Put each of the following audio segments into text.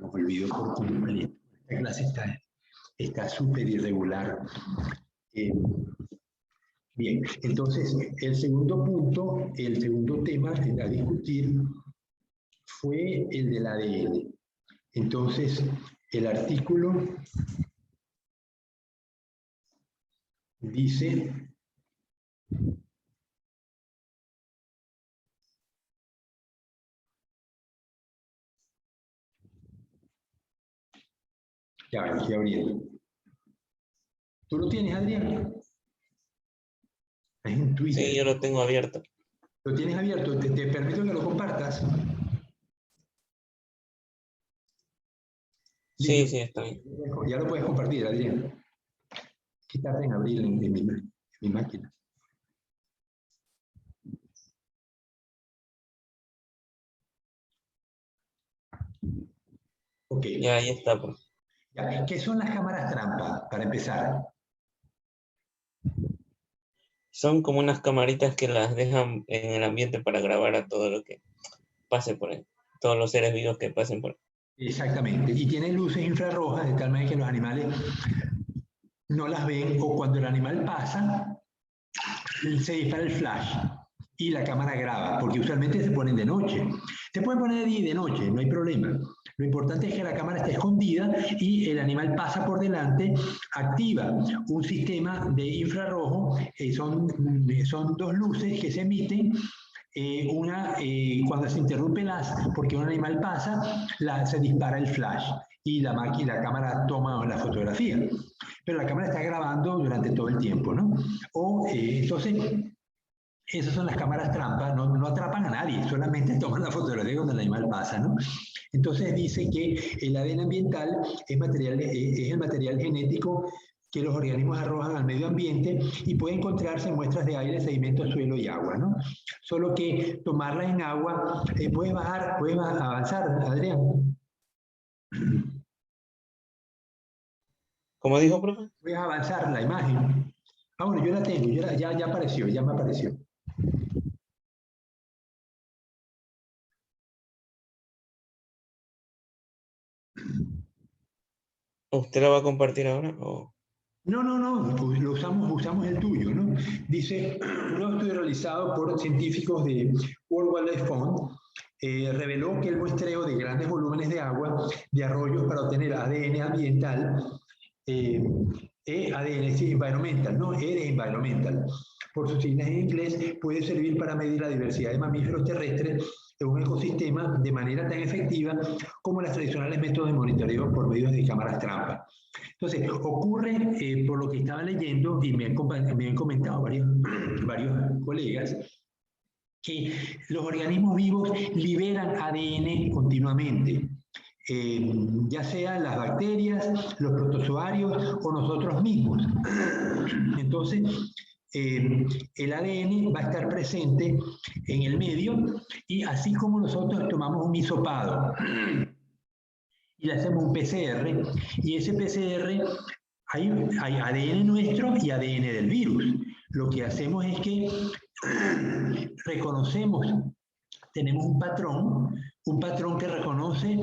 me olvidó por completo. Esta clase está súper irregular. Bien, entonces el segundo punto, el segundo tema a discutir fue el del ADN. Entonces, el artículo dice ya me estoy abriendo. ¿Tú lo tienes, Adrián? Es en Twitter. Sí, yo lo tengo abierto. ¿Lo tienes abierto? ¿Te permito que lo compartas? Sí, sí, está bien. Ya lo puedes compartir, Adrián. ¿Qué tarda en abrir en mi máquina? Ok. Ya, ahí está, pues. Ya. ¿Qué son las cámaras trampa, para empezar? Son como unas camaritas que las dejan en el ambiente para grabar a todo lo que pase por ahí. Todos los seres vivos que pasen por ahí. Exactamente. Y tiene luces infrarrojas de tal manera que los animales no las ven, o cuando el animal pasa, se dispara el flash y la cámara graba, porque usualmente se ponen de noche. Se pueden poner de día y de noche, no hay problema. Lo importante es que la cámara esté escondida y el animal pasa por delante, activa un sistema de infrarrojo, son dos luces que se emiten. Cuando se interrumpe porque un animal pasa, se dispara el flash y la cámara toma la fotografía. Pero la cámara está grabando durante todo el tiempo, ¿no? Entonces, esas son las cámaras trampa, no atrapan a nadie, solamente toman la fotografía cuando el animal pasa, ¿no? Entonces dice que el ADN ambiental es el material genético que los organismos arrojan al medio ambiente y puede encontrarse en muestras de aire, sedimentos, suelo y agua, ¿no? Solo que tomarla en agua, puedes avanzar, Adrián. ¿Cómo dijo, profe? Puedes avanzar la imagen. Ah, bueno, yo la tengo, ya apareció, ya me apareció. ¿Usted la va a compartir ahora? ¿O? No, pues usamos el tuyo, ¿no? Dice, un nuevo estudio realizado por científicos de World Wildlife Fund reveló que el muestreo de grandes volúmenes de agua de arroyos para obtener ADN ambiental, ADN, sí, environmental, ¿no? E de environmental, por sus siglas en inglés, puede servir para medir la diversidad de mamíferos terrestres en un ecosistema de manera tan efectiva como los tradicionales métodos de monitoreo por medio de cámaras trampa. Entonces, ocurre, por lo que estaba leyendo, y me han comentado varios colegas, que los organismos vivos liberan ADN continuamente, ya sea las bacterias, los protozoarios o nosotros mismos. Entonces, el ADN va a estar presente en el medio, y así como nosotros tomamos un hisopado y le hacemos un PCR, y ese PCR hay ADN nuestro y ADN del virus. Lo que hacemos es que reconocemos, tenemos un patrón que reconoce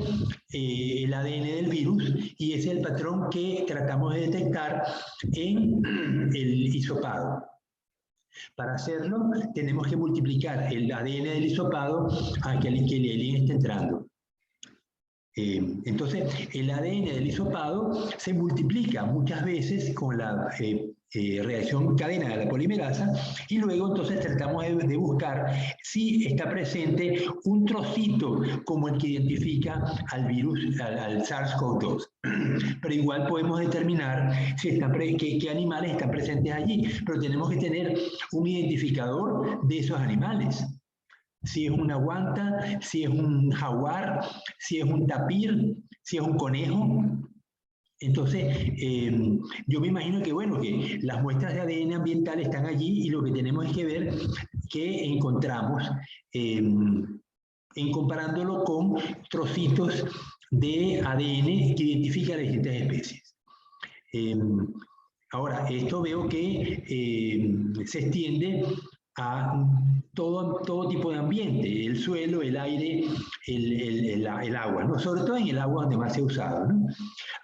el ADN del virus, y ese es el patrón que tratamos de detectar en el hisopado. Para hacerlo, tenemos que multiplicar el ADN del hisopado a que el alien esté entrando. Entonces, el ADN del hisopado se multiplica muchas veces con la reacción cadena de la polimerasa, y luego entonces tratamos de buscar si está presente un trocito como el que identifica al virus, al SARS-CoV-2. Pero igual podemos determinar si qué animales están presentes allí, pero tenemos que tener un identificador de esos animales. Si es una guanta, si es un jaguar, si es un tapir, si es un conejo. Entonces, yo me imagino que, bueno, que las muestras de ADN ambiental están allí, y lo que tenemos es que ver qué encontramos en comparándolo con trocitos de ADN que identifican las distintas especies. Ahora, esto veo que se extiende a todo tipo de ambiente, el suelo, el aire, el agua, ¿no? Sobre todo en el agua donde más se ha usado, ¿no?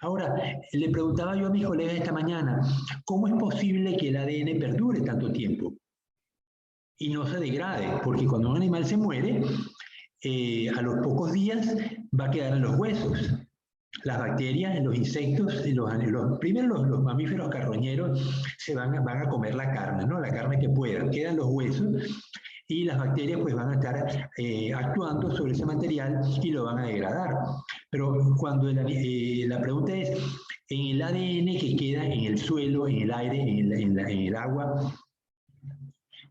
Ahora, le preguntaba yo a mis colegas esta mañana, ¿cómo es posible que el ADN perdure tanto tiempo y no se degrade? Porque cuando un animal se muere, a los pocos días va a quedar en los huesos. Las bacterias, los insectos, primero los mamíferos carroñeros se van a comer la carne, ¿no? La carne que puedan, quedan los huesos y las bacterias pues van a estar actuando sobre ese material y lo van a degradar. Pero cuando la pregunta es, en el ADN que queda en el suelo, en el aire, en el agua,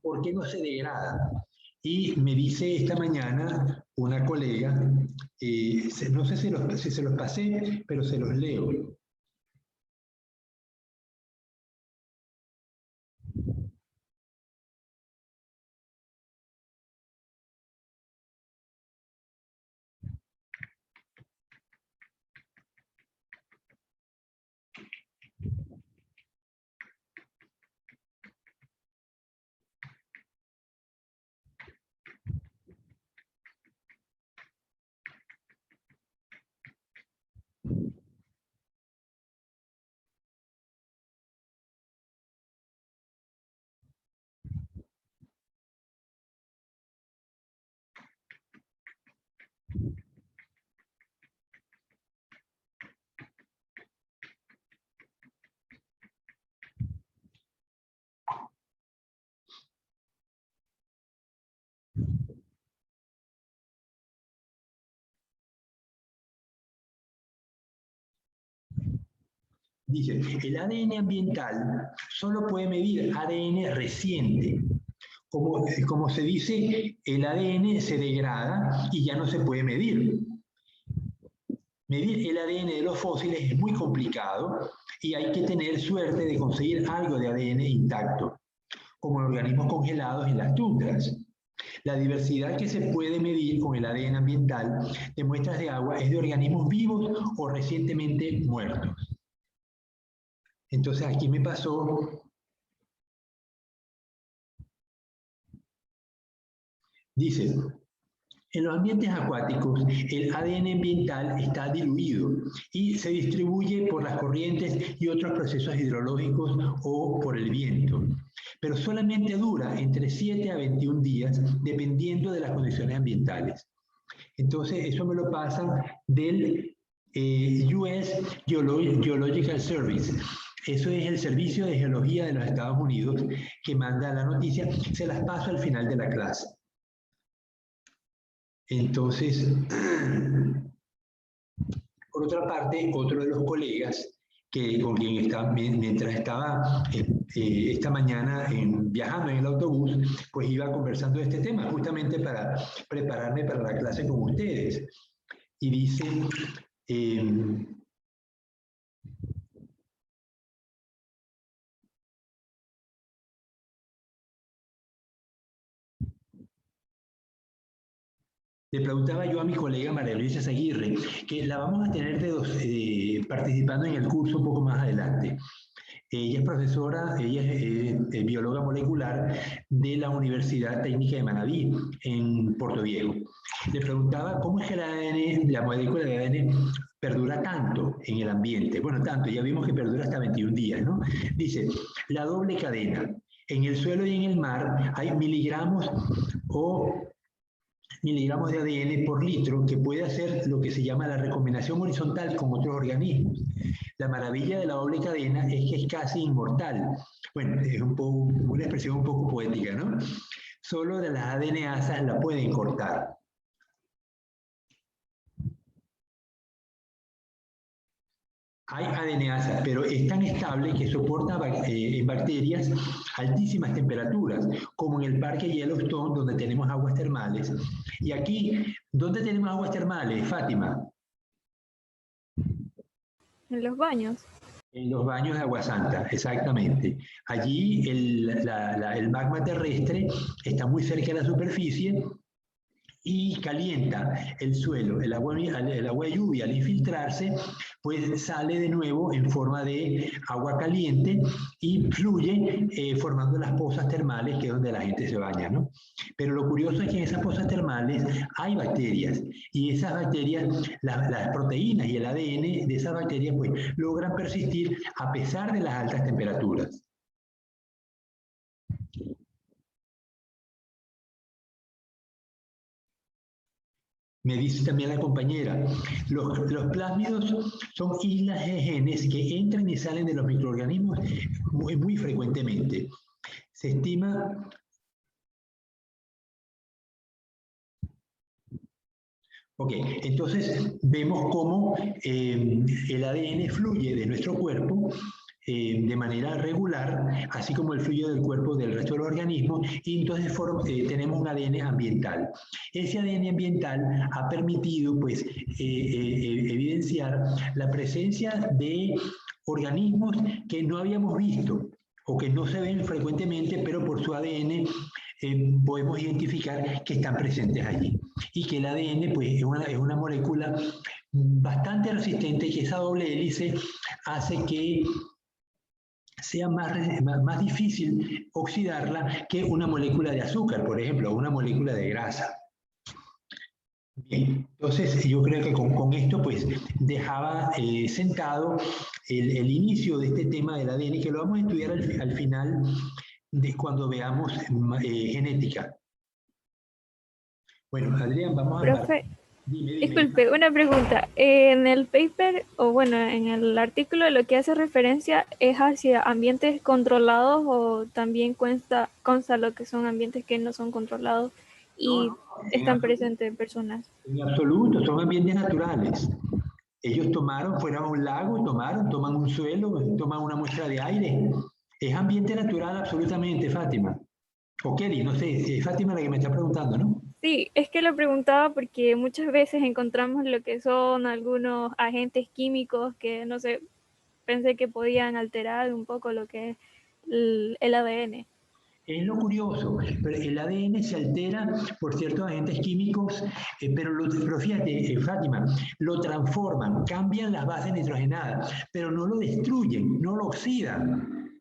¿por qué no se degrada? Y me dice esta mañana una colega, no sé si se los pasé, pero se los leo. Dice, el ADN ambiental solo puede medir ADN reciente. Como se dice, el ADN se degrada y ya no se puede medir. Medir el ADN de los fósiles es muy complicado y hay que tener suerte de conseguir algo de ADN intacto, como en organismos congelados en las tundras. La diversidad que se puede medir con el ADN ambiental de muestras de agua es de organismos vivos o recientemente muertos. Entonces aquí me pasó, dice, en los ambientes acuáticos el ADN ambiental está diluido y se distribuye por las corrientes y otros procesos hidrológicos o por el viento, pero solamente dura entre 7 a 21 días dependiendo de las condiciones ambientales. Entonces eso me lo pasan del US Geological Service. Eso es el Servicio de Geología de los Estados Unidos que manda la noticia. Se las paso al final de la clase. Entonces, por otra parte, otro de los colegas con quien mientras estaba esta mañana viajando en el autobús, pues iba conversando de este tema, justamente para prepararme para la clase con ustedes. Y dice, le preguntaba yo a mi colega María Luisa Aguirre, que la vamos a tener participando en el curso un poco más adelante. Ella es profesora, ella es bióloga molecular de la Universidad Técnica de Manabí, en Puerto Viejo. Le preguntaba cómo es que el ADN, la molécula de ADN perdura tanto en el ambiente. Bueno, tanto, ya vimos que perdura hasta 21 días, ¿no? Dice, la doble cadena. En el suelo y en el mar hay miligramos de ADN por litro que puede hacer lo que se llama la recombinación horizontal con otros organismos. La maravilla de la doble cadena es que es casi inmortal. Bueno, es una expresión un poco poética, ¿no? Solo de las ADNasas la pueden cortar. Hay ADNasas, pero es tan estable que soporta en bacterias altísimas temperaturas, como en el Parque Yellowstone, donde tenemos aguas termales. Y aquí, ¿dónde tenemos aguas termales, Fátima? En los baños. En los baños de Agua Santa, exactamente. Allí el magma terrestre está muy cerca de la superficie y calienta el suelo. El agua de lluvia al infiltrarse, pues sale de nuevo en forma de agua caliente y fluye formando las pozas termales, que es donde la gente se baña, ¿no? Pero lo curioso es que en esas pozas termales hay bacterias, y esas bacterias, las proteínas y el ADN de esas bacterias, pues logran persistir a pesar de las altas temperaturas. Me dice también la compañera, los plásmidos son islas de genes que entran y salen de los microorganismos muy frecuentemente. Se estima... Ok, entonces vemos cómo el ADN fluye de nuestro cuerpo de manera regular, así como el fluye del cuerpo del resto de los organismos, y entonces tenemos un ADN ambiental. Ese ADN ambiental ha permitido, pues, evidenciar la presencia de organismos que no habíamos visto o que no se ven frecuentemente, pero por su ADN podemos identificar que están presentes allí. Y que el ADN, pues, es una molécula bastante resistente, que esa doble hélice hace que sea más difícil oxidarla que una molécula de azúcar, por ejemplo, o una molécula de grasa. Bien, entonces yo creo que con esto pues dejaba sentado el inicio de este tema del ADN, que lo vamos a estudiar al final de cuando veamos genética. Bueno, Adrián, vamos a... Profe, disculpe, una pregunta. En el paper, o bueno, en el artículo, lo que hace referencia es hacia ambientes controlados, o también consta lo que son ambientes que no son controlados y están presentes en personas. En absoluto, son ambientes naturales. Ellos fueron a un lago, toman un suelo, toman una muestra de aire. Es ambiente natural absolutamente, Fátima. O Kelly, no sé, Fátima la que me está preguntando, ¿no? Sí, es que lo preguntaba porque muchas veces encontramos lo que son algunos agentes químicos que, no sé, pensé que podían alterar un poco lo que es el ADN. Es lo curioso, pero el ADN se altera por ciertos agentes químicos, pero fíjate, Fátima, lo transforman, cambian las bases nitrogenadas, pero no lo destruyen, no lo oxidan.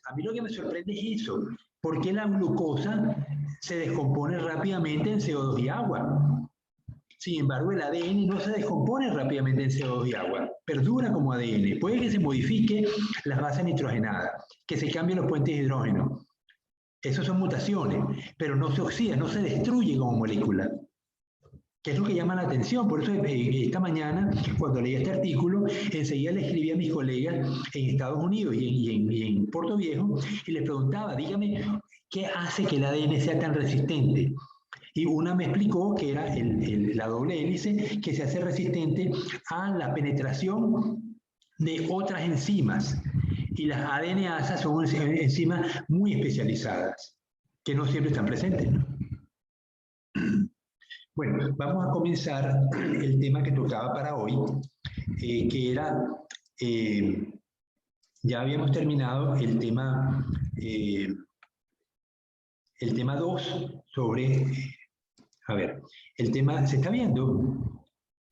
A mí lo que me sorprende es eso, ¿por qué la glucosa se descompone rápidamente en CO2 y agua? Sin embargo, el ADN no se descompone rápidamente en CO2 y agua, perdura como ADN. Puede que se modifique las bases nitrogenadas, que se cambien los puentes de hidrógeno. Esas son mutaciones, pero no se oxida, no se destruye como molécula. Que es lo que llama la atención. Por eso esta mañana, cuando leí este artículo, enseguida le escribí a mis colegas en Estados Unidos y en Puerto Viejo, y les preguntaba, dígame, ¿qué hace que el ADN sea tan resistente? Y una me explicó que era la doble hélice, que se hace resistente a la penetración de otras enzimas. Y las ADNasas son enzimas muy especializadas, que no siempre están presentes, ¿no? Bueno, vamos a comenzar el tema que tocaba para hoy, que era, ya habíamos terminado el tema 2 sobre, a ver, el tema, ¿se está viendo?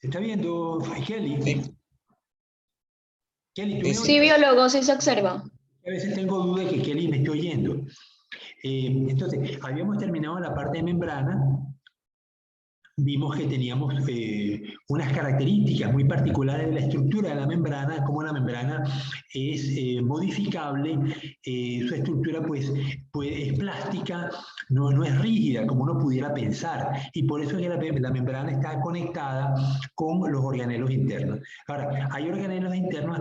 ¿Se está viendo, Kelly? Sí. Kelly, ¿tú me oyes? Sí, biólogo, sí se observa. A veces tengo duda de que Kelly me esté oyendo. Entonces, habíamos terminado la parte de membrana. Vimos que teníamos unas características muy particulares de la estructura de la membrana, como la membrana es modificable, su estructura pues es plástica, no es rígida como uno pudiera pensar, y por eso es que la membrana está conectada con los organelos internos. Ahora, hay organelos internos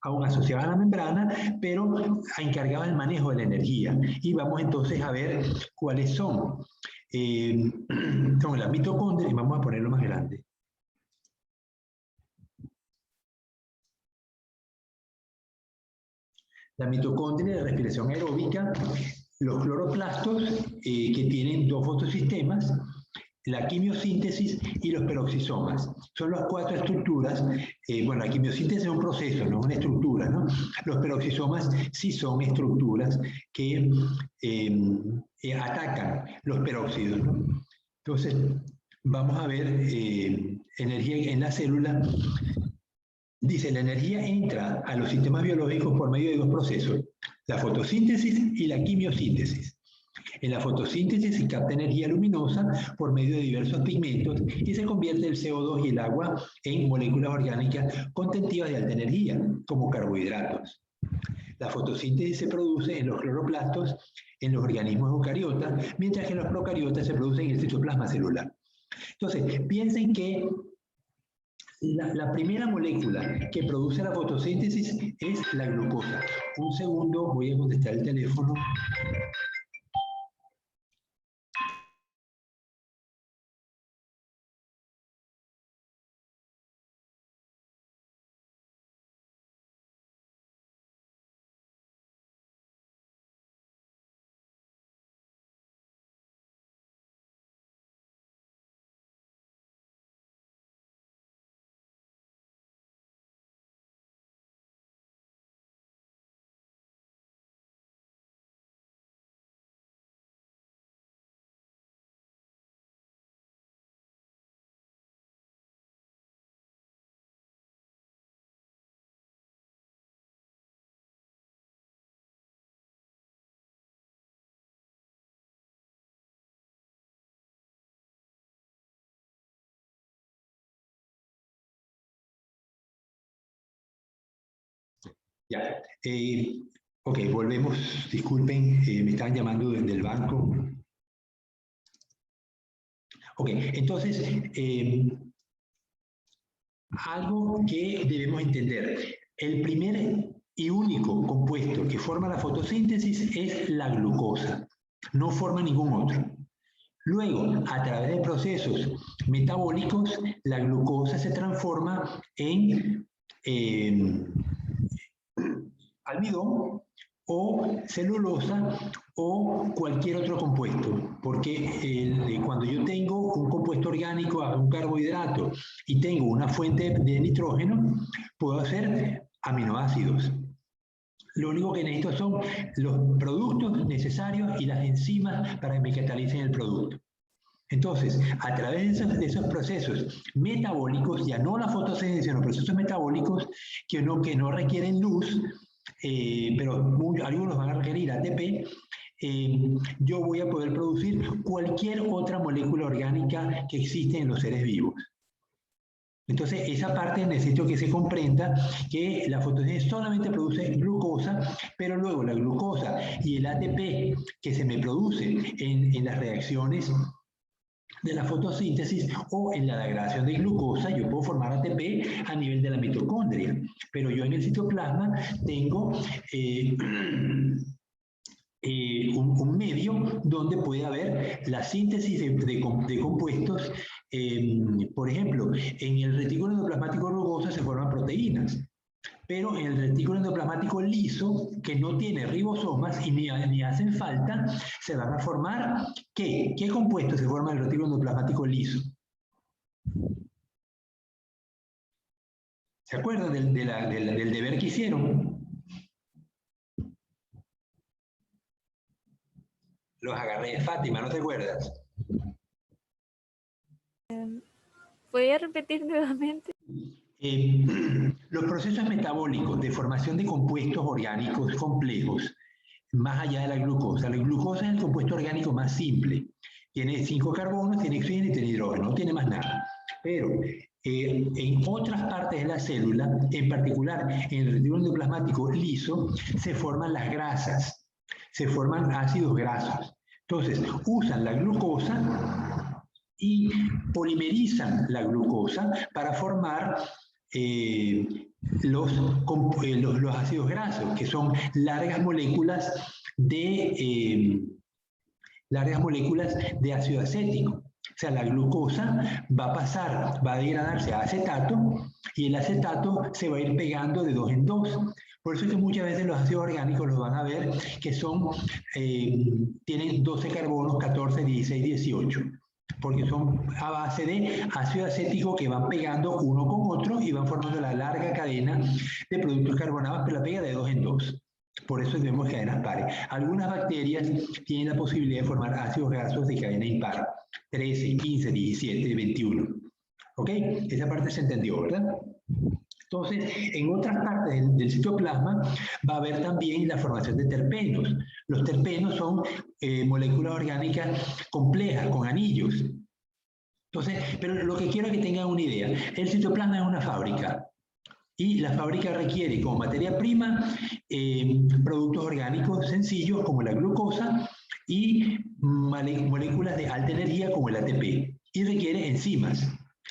aún asociados a la membrana, pero encargados del manejo de la energía, y vamos entonces a ver cuáles son. Son las mitocondrias, y vamos a ponerlo más grande. La mitocondria de respiración aeróbica, los cloroplastos, que tienen dos fotosistemas, la quimiosíntesis y los peroxisomas. Son las 4 estructuras. Bueno, la quimiosíntesis es un proceso, no es una estructura, ¿no? Los peroxisomas sí son estructuras que atacan los peróxidos, ¿no? Entonces, vamos a ver energía en la célula. Dice, la energía entra a los sistemas biológicos por medio de 2 procesos, la fotosíntesis y la quimiosíntesis. En la fotosíntesis se capta energía luminosa por medio de diversos pigmentos y se convierte el CO2 y el agua en moléculas orgánicas contentivas de alta energía, como carbohidratos. La fotosíntesis se produce en los cloroplastos, en los organismos eucariotas, mientras que en los procariotas se produce en el citoplasma celular. Entonces, piensen que la primera molécula que produce la fotosíntesis es la glucosa. Un segundo, voy a contestar el teléfono. Ya, ok, volvemos, disculpen, me estaban llamando desde el banco. Ok, entonces, algo que debemos entender, el primer y único compuesto que forma la fotosíntesis es la glucosa, no forma ningún otro. Luego, a través de procesos metabólicos, la glucosa se transforma en almidón o celulosa o cualquier otro compuesto, porque cuando yo tengo un compuesto orgánico, un carbohidrato, y tengo una fuente de nitrógeno, puedo hacer aminoácidos. Lo único que necesito son los productos necesarios y las enzimas para que me catalicen el producto. Entonces, a través de esos procesos metabólicos, ya no la fotosíntesis, sino procesos metabólicos que no requieren luz, pero algunos van a requerir ATP, yo voy a poder producir cualquier otra molécula orgánica que existe en los seres vivos. Entonces, esa parte necesito que se comprenda que la fotosíntesis solamente produce glucosa, pero luego la glucosa y el ATP que se me produce en las reacciones de la fotosíntesis o en la degradación de glucosa, yo puedo formar ATP a nivel de la mitocondria, pero yo en el citoplasma tengo un medio donde puede haber la síntesis de compuestos. Por ejemplo, en el retículo endoplasmático rugoso se forman proteínas, pero en el retículo endoplasmático liso, que no tiene ribosomas y ni hacen falta, se van a formar, ¿qué? ¿Qué compuestos se forman en el retículo endoplasmático liso? ¿Se acuerdan del deber que hicieron? Los agarré. Fátima, ¿no te acuerdas? ¿Voy a repetir nuevamente? Los procesos metabólicos de formación de compuestos orgánicos complejos, más allá de la glucosa. La glucosa es el compuesto orgánico más simple. Tiene 5 carbonos, tiene oxígeno y tiene hidrógeno, no tiene más nada. Pero en otras partes de la célula, en particular en el retículo endoplasmático liso, se forman las grasas, se forman ácidos grasos. Entonces, usan la glucosa y polimerizan la glucosa para formar los ácidos grasos, que son largas moléculas de ácido acético. O sea, la glucosa va a degradarse a acetato y el acetato se va a ir pegando de 2 en 2. Por eso es que muchas veces los ácidos orgánicos los van a ver que tienen 12 carbonos, 14, 16, 18. porque son a base de ácido acético que van pegando uno con otro y van formando la larga cadena de productos carbonados, pero la pega de 2 en 2. Por eso tenemos cadenas pares. Algunas bacterias tienen la posibilidad de formar ácidos grasos de cadena impar, 13, 15, 17, 21. ¿Ok? Esa parte se entendió, ¿verdad? Entonces, en otras partes del citoplasma va a haber también la formación de terpenos. Los terpenos son moléculas orgánicas complejas, con anillos. Entonces, pero lo que quiero es que tengan una idea. El citoplasma es una fábrica. Y la fábrica requiere como materia prima productos orgánicos sencillos como la glucosa y moléculas de alta energía como el ATP. Y requiere enzimas.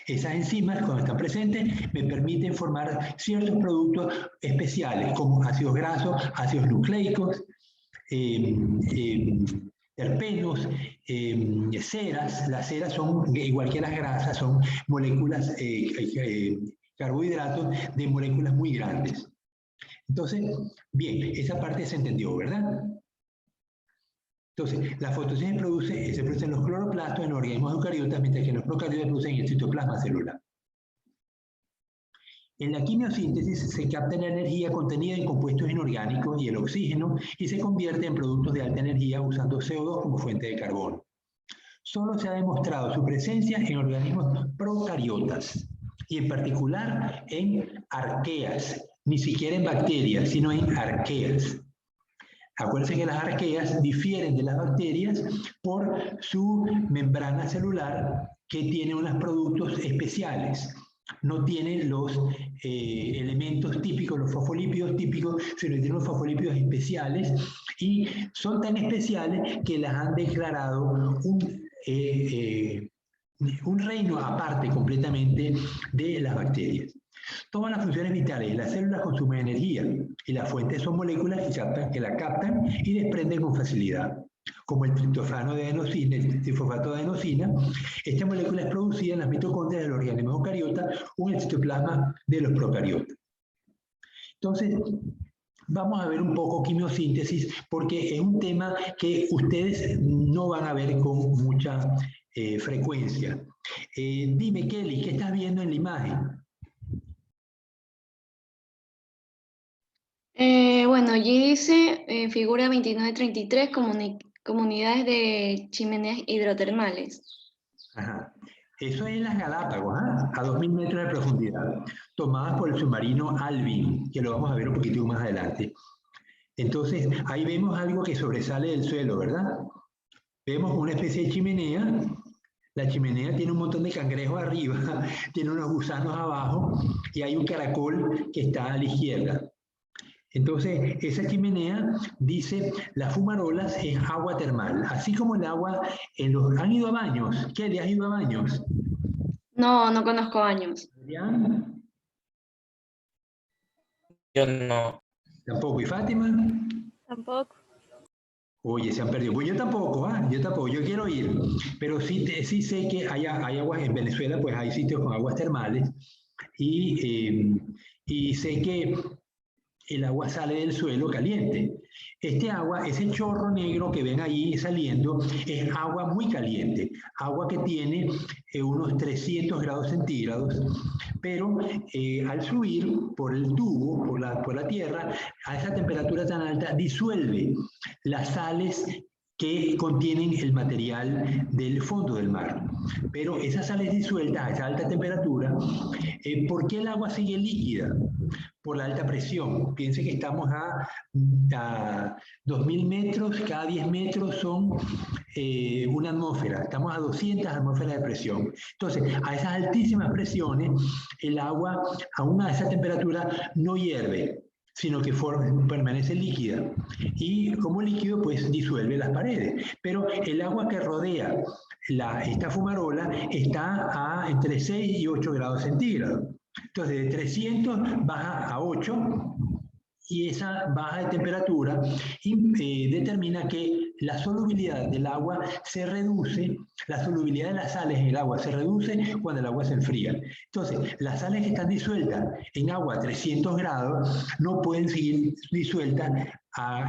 Esas enzimas, cuando están presentes, me permiten formar ciertos productos especiales como ácidos grasos, ácidos nucleicos, terpenos, ceras. Las ceras son, igual que las grasas, son moléculas carbohidratos de moléculas muy grandes. Entonces, bien, esa parte se entendió, ¿verdad? Entonces, la fotosíntesis se produce en los cloroplastos en los organismos eucariotas, mientras que los procariotas se producen en el citoplasma celular. En la quimiosíntesis se capta la energía contenida en compuestos inorgánicos y el oxígeno y se convierte en productos de alta energía usando CO2 como fuente de carbono. Solo se ha demostrado su presencia en organismos procariotas y en particular en arqueas, ni siquiera en bacterias, sino en arqueas. Acuérdense que las arqueas difieren de las bacterias por su membrana celular que tiene unos productos especiales. No tiene los elementos típicos, los fosfolípidos típicos, sino que tiene unos fosfolípidos especiales y son tan especiales que las han declarado un reino aparte completamente de las bacterias. Todas las funciones vitales de las células consumen energía y las fuentes son moléculas que la captan y desprenden con facilidad. Como el triptofano de adenosina, el trifosfato de adenosina, esta molécula es producida en las mitocondrias del organismo eucariota o en el citoplasma de los procariotas. Entonces, vamos a ver un poco quimiosíntesis porque es un tema que ustedes no van a ver con mucha frecuencia. Dime, Kelly, ¿qué estás viendo en la imagen? Bueno, allí dice, figura 2933, comunidades de chimeneas hidrotermales. Ajá. Eso es en las Galápagos, ¿eh? A 2000 metros de profundidad, tomadas por el submarino Alvin, que lo vamos a ver un poquito más adelante. Entonces, ahí vemos algo que sobresale del suelo, ¿verdad? Vemos una especie de chimenea. La chimenea tiene un montón de cangrejos arriba, tiene unos gusanos abajo y hay un caracol que está a la izquierda. Entonces, esa chimenea dice, las fumarolas es agua termal, así como el agua, ¿han ido a baños? ¿Qué? ¿Has ido a baños? No, no conozco baños. ¿Adrián? Yo no. ¿Tampoco? ¿Y Fátima? Tampoco. Oye, se han perdido. Pues yo tampoco, yo quiero ir. Pero sí sé que hay aguas en Venezuela, pues hay sitios con aguas termales y sé que el agua sale del suelo caliente. Este agua, ese chorro negro que ven ahí saliendo, es agua muy caliente, agua que tiene unos 300 grados centígrados, pero al subir por el tubo, por la tierra, a esa temperatura tan alta, disuelve las sales que contienen el material del fondo del mar. Pero esas sales disueltas a esa alta temperatura, ¿por qué el agua sigue líquida? Por la alta presión. Piensen que estamos a 2000 metros, cada 10 metros son una atmósfera, estamos a 200 atmósferas de presión. Entonces, a esas altísimas presiones, el agua, aún a esa temperatura, no hierve, sino que permanece líquida. Y como líquido, pues disuelve las paredes. Pero el agua que rodea esta fumarola está a entre 6 y 8 grados centígrados. Entonces, de 300 baja a 8 y esa baja de temperatura determina que la solubilidad del agua se reduce La solubilidad de las sales en el agua se reduce cuando el agua se enfría. Entonces, las sales que están disueltas en agua a 300 grados no pueden seguir disueltas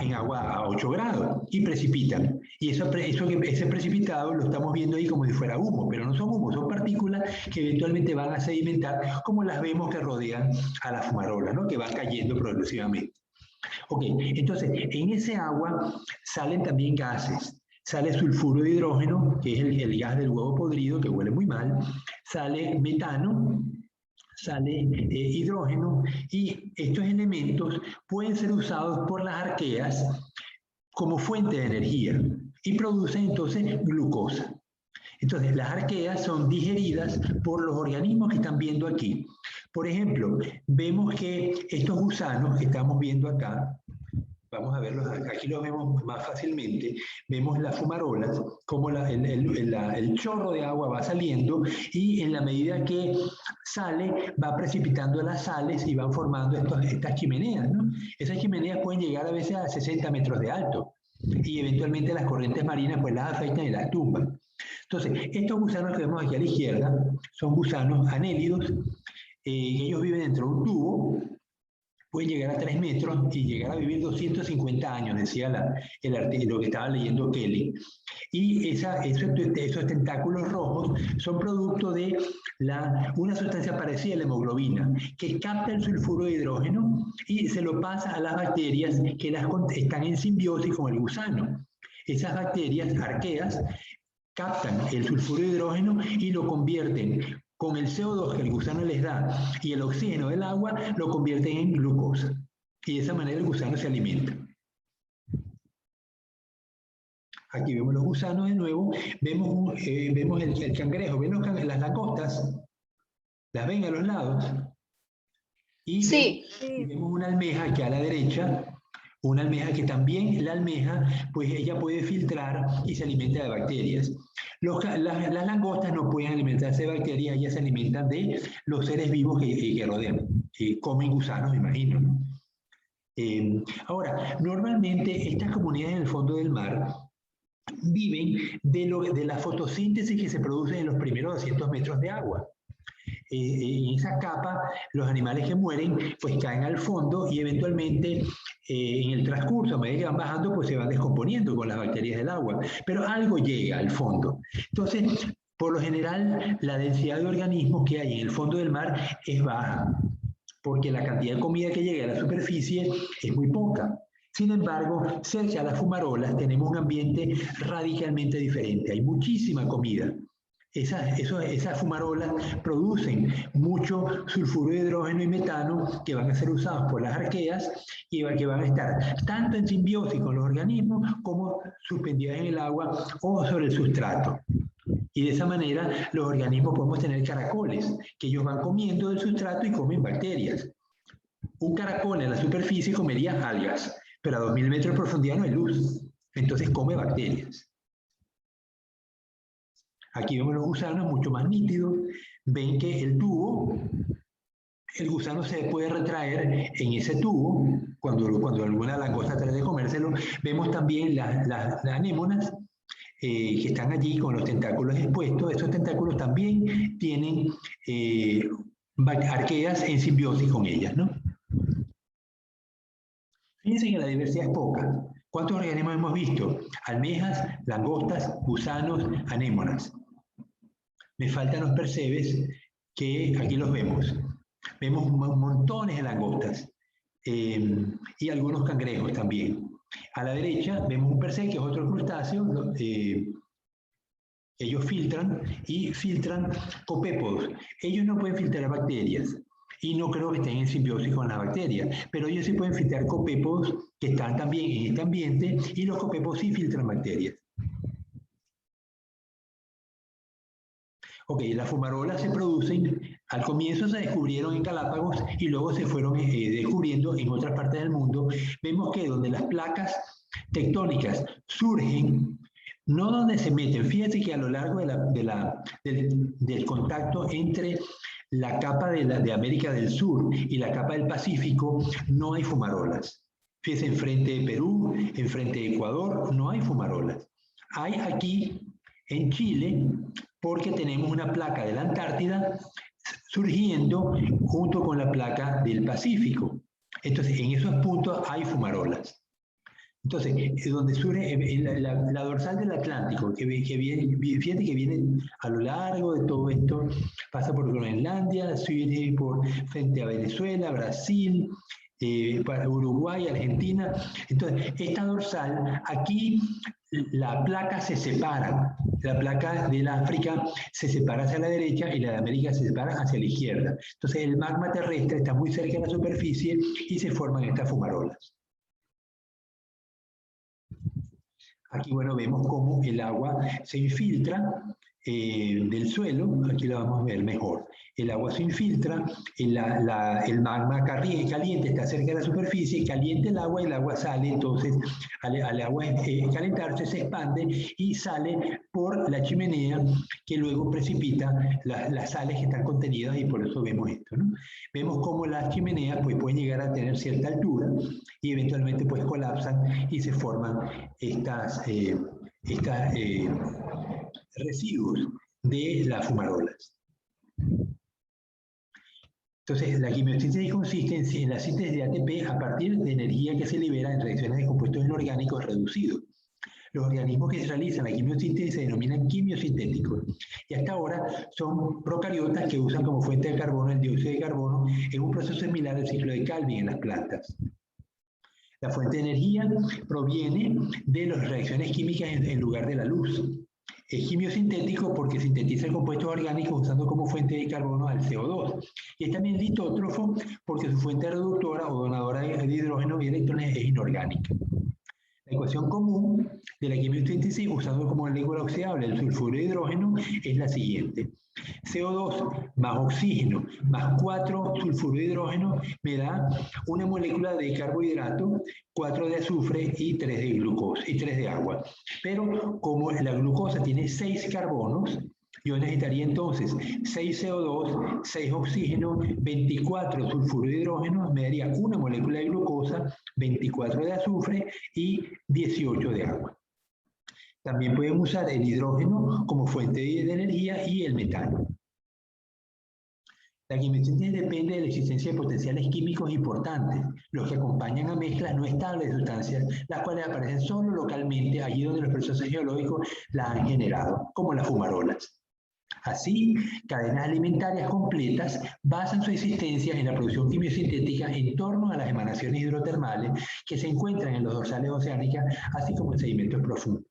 en agua a 8 grados y precipitan. Y ese precipitado lo estamos viendo ahí como si fuera humo, pero no son humo, son partículas que eventualmente van a sedimentar, como las vemos que rodean a la fumarola, ¿no? Que van cayendo progresivamente. Ok, entonces, en ese agua salen también gases. Sale sulfuro de hidrógeno, que es el gas del huevo podrido, que huele muy mal. Sale metano, sale hidrógeno, y estos elementos pueden ser usados por las arqueas como fuente de energía y producen entonces glucosa. Entonces, las arqueas son digeridas por los organismos que están viendo aquí. Por ejemplo, vemos que estos gusanos que estamos viendo acá, vamos a verlos, aquí los vemos más fácilmente, vemos las fumarolas, como el chorro de agua va saliendo y en la medida que sale va precipitando las sales y van formando estas chimeneas, ¿no? Esas chimeneas pueden llegar a veces a 60 metros de alto y eventualmente las corrientes marinas pues las afectan y las tumban. Entonces, estos gusanos que vemos aquí a la izquierda son gusanos anélidos, ellos viven dentro de un tubo, pueden llegar a 3 metros y llegar a vivir 250 años, decía lo que estaba leyendo Kelly. Y esos tentáculos rojos son producto de una sustancia parecida a la hemoglobina, que capta el sulfuro de hidrógeno y se lo pasa a las bacterias que están en simbiosis con el gusano. Esas bacterias, arqueas, captan el sulfuro de hidrógeno y lo convierten con el CO2 que el gusano les da y el oxígeno del agua, lo convierten en glucosa. Y de esa manera el gusano se alimenta. Aquí vemos los gusanos de nuevo, vemos el cangrejo, ven las langostas, las ven a los lados. Y sí. vemos una almeja que a la derecha, una almeja que también, la almeja, pues ella puede filtrar y se alimenta de bacterias. Las langostas no pueden alimentarse de bacterias, ellas se alimentan de los seres vivos que rodean, que comen gusanos, me imagino. Ahora, normalmente estas comunidades en el fondo del mar viven de la fotosíntesis que se produce en los primeros 200 metros de agua. En esa capa, los animales que mueren, pues caen al fondo y eventualmente en el transcurso, a medida que van bajando, pues se van descomponiendo con las bacterias del agua. Pero algo llega al fondo. Entonces, por lo general, la densidad de organismos que hay en el fondo del mar es baja, porque la cantidad de comida que llega a la superficie es muy poca. Sin embargo, cerca de las fumarolas tenemos un ambiente radicalmente diferente. Hay muchísima comida. Esas fumarolas producen mucho sulfuro de hidrógeno y metano que van a ser usados por las arqueas y que van a estar tanto en simbiosis con los organismos como suspendidas en el agua o sobre el sustrato. Y de esa manera los organismos podemos tener caracoles que ellos van comiendo del sustrato y comen bacterias. Un caracol en la superficie comería algas, pero a 2000 metros de profundidad no hay luz, entonces come bacterias. Aquí vemos los gusanos mucho más nítidos. Ven que el gusano se puede retraer en ese tubo cuando alguna langosta trata de comérselo. Vemos también las anémonas que están allí con los tentáculos expuestos. Esos tentáculos también tienen arqueas en simbiosis con ellas, ¿no? Fíjense que la diversidad es poca. ¿Cuántos organismos hemos visto? Almejas, langostas, gusanos, anémonas. Me faltan los percebes, que aquí los vemos. Vemos montones de langostas y algunos cangrejos también. A la derecha vemos un percebe, que es otro crustáceo. Ellos filtran copépodos. Ellos no pueden filtrar bacterias y no creo que estén en simbiosis con las bacterias, pero ellos sí pueden filtrar copépodos que están también en este ambiente y los copépodos sí filtran bacterias. Ok, las fumarolas se producen, al comienzo se descubrieron en Galápagos y luego se fueron descubriendo en otras partes del mundo. Vemos que donde las placas tectónicas surgen, no donde se meten, fíjense que a lo largo del contacto entre la capa de América del Sur y la capa del Pacífico, no hay fumarolas. Fíjense, enfrente de Perú, enfrente de Ecuador, no hay fumarolas. Hay aquí en Chile porque tenemos una placa de la Antártida surgiendo junto con la placa del Pacífico. Entonces, en esos puntos hay fumarolas. Entonces, donde surge la dorsal del Atlántico, que viene, fíjate que viene a lo largo de todo esto, pasa por Groenlandia, sigue por frente a Venezuela, Brasil, para Uruguay, Argentina. Entonces, esta dorsal, aquí la placa se separa. La placa del África se separa hacia la derecha y la de América se separa hacia la izquierda. Entonces, el magma terrestre está muy cerca de la superficie y se forman estas fumarolas. Aquí, bueno, vemos cómo el agua se infiltra del suelo. Aquí lo vamos a ver mejor. El agua se infiltra, el magma caliente está cerca de la superficie, calienta el agua sale, entonces al agua calentarse se expande y sale por la chimenea que luego precipita las sales que están contenidas y por eso vemos esto, ¿no? Vemos cómo las chimeneas pues, pueden llegar a tener cierta altura y eventualmente pues colapsan y se forman estas residuos de las fumarolas. Entonces, la quimiosíntesis consiste en la síntesis de ATP a partir de energía que se libera en reacciones de compuestos inorgánicos reducidos. Los organismos que se realizan la quimiosíntesis se denominan quimiosintéticos y hasta ahora son procariotas que usan como fuente de carbono el dióxido de carbono en un proceso similar al ciclo de Calvin en las plantas. La fuente de energía proviene de las reacciones químicas en lugar de la luz. Es quimiosintético porque sintetiza compuestos orgánicos usando como fuente de carbono al CO2. Y es también litótrofo porque su fuente reductora o donadora de hidrógeno y electrones es inorgánica. La ecuación común de la quimiosíntesis usando como molécula oxidable el sulfuro de hidrógeno es la siguiente. CO2 más oxígeno más 4 sulfuro de hidrógeno me da una molécula de carbohidrato, 4 de azufre y 3 de glucosa y 3 de agua. Pero como la glucosa tiene 6 carbonos, yo necesitaría entonces 6 CO2, 6 oxígeno, 24 sulfuro de hidrógeno, me daría una molécula de glucosa, 24 de azufre y 18 de agua. También pueden usar el hidrógeno como fuente de energía y el metano. La quimiosíntesis depende de la existencia de potenciales químicos importantes, los que acompañan a mezclas no estables de sustancias, las cuales aparecen solo localmente allí donde los procesos geológicos las han generado, como las fumarolas. Así, cadenas alimentarias completas basan su existencia en la producción quimiosintética en torno a las emanaciones hidrotermales que se encuentran en los dorsales oceánicas, así como en sedimentos profundos.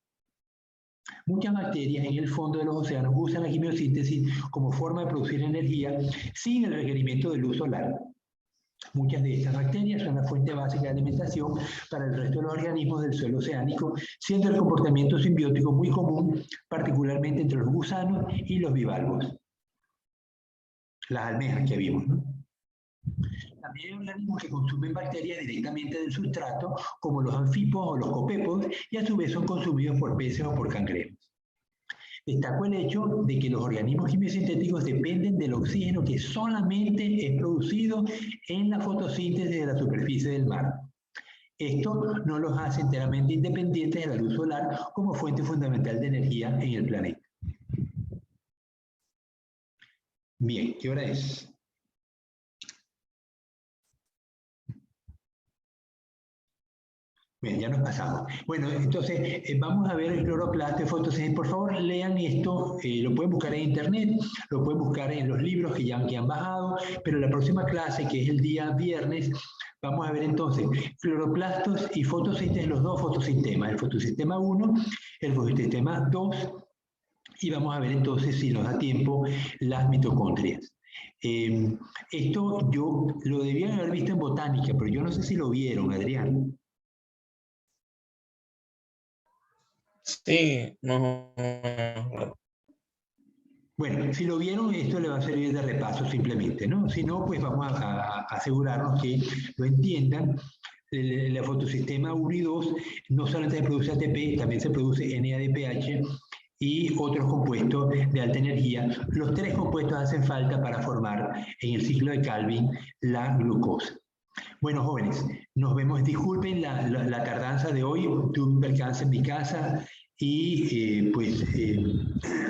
Muchas bacterias en el fondo de los océanos usan la quimiosíntesis como forma de producir energía sin el requerimiento de luz solar. Muchas de estas bacterias son la fuente básica de alimentación para el resto de los organismos del suelo oceánico, siendo el comportamiento simbiótico muy común, particularmente entre los gusanos y los bivalvos. Las almejas que vimos, ¿no? También hay organismos que consumen bacterias directamente del sustrato, como los anfipodos o los copépodos, y a su vez son consumidos por peces o por cangrejos. Destaco el hecho de que los organismos quimiosintéticos dependen del oxígeno que solamente es producido en la fotosíntesis de la superficie del mar. Esto no los hace enteramente independientes de la luz solar como fuente fundamental de energía en el planeta. Bien, ¿qué hora es? Bien, ya nos pasamos. Bueno, entonces vamos a ver el cloroplasto de fotosíntesis. Por favor, lean esto, lo pueden buscar en internet, lo pueden buscar en los libros que ya han bajado, pero la próxima clase, que es el día viernes, vamos a ver entonces cloroplastos y fotosíntesis, los dos fotosistemas, el fotosistema 1, el fotosistema 2, y vamos a ver entonces, si nos da tiempo, las mitocondrias. Esto yo lo debían haber visto en botánica, pero yo no sé si lo vieron, Adrián. Sí, no. Bueno, si lo vieron, esto le va a servir de repaso simplemente, ¿no? Si no, pues vamos a asegurarnos que lo entiendan. El fotosistema 1 y 2 no solamente se produce ATP, también se produce NADPH y otros compuestos de alta energía. Los tres compuestos hacen falta para formar en el ciclo de Calvin la glucosa. Bueno, jóvenes, nos vemos. Disculpen la tardanza de hoy, tuve un percance en mi casa y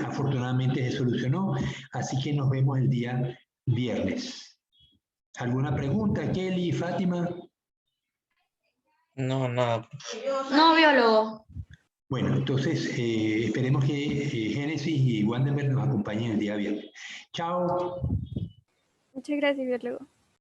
afortunadamente se solucionó, así que nos vemos el día viernes. ¿Alguna pregunta, Kelly, Fátima? No, nada. No, biólogo. Bueno, entonces esperemos que Génesis y Wandenberg nos acompañen el día viernes. Chao. Muchas gracias, biólogo.